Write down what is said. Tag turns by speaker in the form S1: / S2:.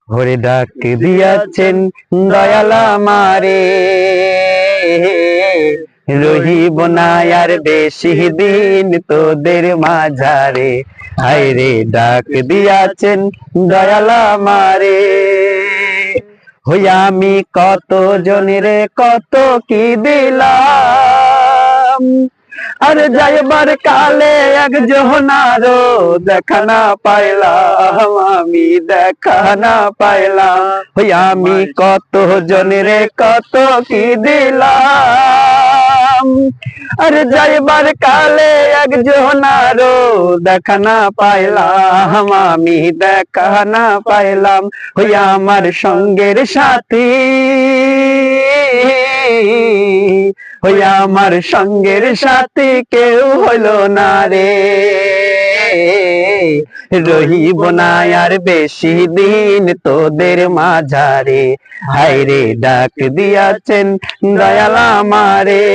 S1: হরে ডাক দিয়াছেন দয়াল আমারে, রহিব না আর বেশি দিন তোদের মাঝারে। হায়রে ডাক দিয়াছেন দয়াল আমারে, হইয়া আমি কত জনেরে কত কি দিলাম, আর যাইবার কালে একজনারও দেখা না পাইলাম, আমি দেখা না পাইলাম। হই আমি কত জনেরে কত কি দিলাম, আর যাইবার কালে একজনারও দেখা না পাইলাম, আমি দেখা না পাইলাম। হই আমার সঙ্গের সাথী, হইয়া আমার সঙ্গের সাথী কেউ হইল না রে, রহিব না আর বেশি দিন তোদের মাঝারে। হায়রে ডাক দিয়াছেন দয়াল আমারে।